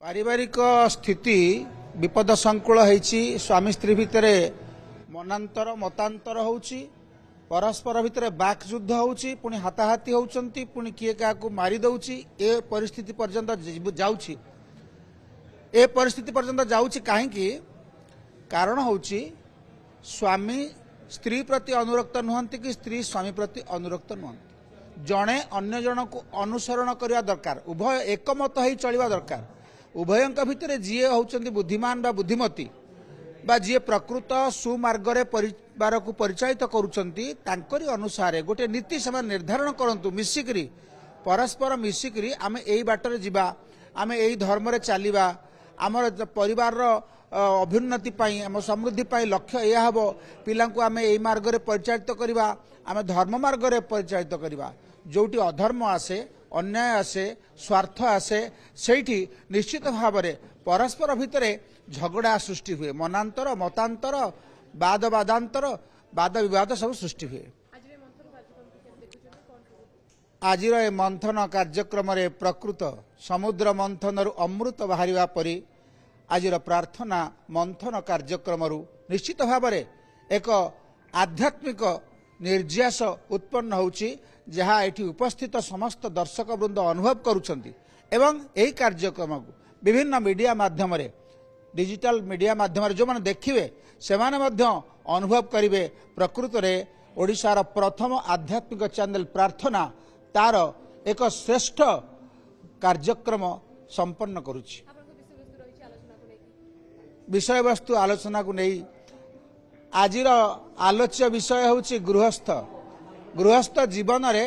पारिवारिक स्थिति विपद संकुल होईची स्वामी स्त्री भितर मनांतर मतांतर होउची परस्पर भितर बाक युद्ध होउची पुणी हाताहाती होउचंती पुणी किए काकू मारी दउची ए परिस्थिति पर्यंत जाउची ए परिस्थिति पर्यंत जाउची काहेकि कारण होउची स्वामी स्त्री प्रति अनुरक्त नुहंती कि स्त्री स्वामी प्रति अनुरक्त नुहंती जणे अन्य जन को अनुसरण करने दरकार उभय एकमत हो चलवा दरकार उभयंक भितर जी होउचंती बुद्धिमान बा बुद्धिमती बा जी प्रकृत सुमार्गरे परिवार को परिचालित करुचंती तांकरी अनुसार गोटे नीति से निर्धारण करंतु मिसिकरी परस्पर मिसिकरी आमे एई बाटरे जिबा आमे एई धर्म रे चलीबा आमर परिवार अभ्युन्नति पाई आम समृद्धि पाई लक्ष्य यह हबो पिला को आमे एई मार्ग रे परिचालित करिबा आमे धर्म मार्ग रे परिचालित करिबा जोटी अधर्म आसे अन्याय आसे स्वार्थ आसे सेठी निश्चित भाव में परस्पर भितर झगड़ा सृष्टि हुए मनांतर मतांतर वाद वादांतर वाद विवाद सब सृष्टि हुए। आज मंथन कार्यक्रम रे प्रकृत समुद्र मंथन अमृत बाहर परी आज प्रार्थना मंथन कार्यक्रम निश्चित भाव में एक आध्यात्मिक निर्यास उत्पन्न होउची जहाँ एठी उपस्थित समस्त दर्शक वृंद अनुभव करुछंती एवं एही कार्यक्रम को विभिन्न मीडिया माध्यम रे डिजिटल मीडिया माध्यम जो मैंने देखिए से माने मध्य अनुभव करिवे प्रकृत रे ओडिशार प्रथम आध्यात्मिक चैनल प्रार्थना तार एक श्रेष्ठ कार्यक्रम संपन्न करुछि। विषय वस्तु आलोचना को नहीं आजिर आलोच्य विषय होछि गृहस्थ जीवन रे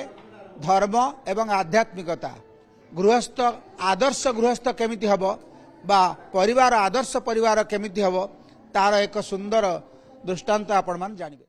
धर्म एवं आध्यात्मिकता गृहस्थ आदर्श गृहस्थ केमिति हबो बा परिवार आदर्श परिवार केमिति हबो तार एक सुंदर दृष्टांत आपण मान जानिबे।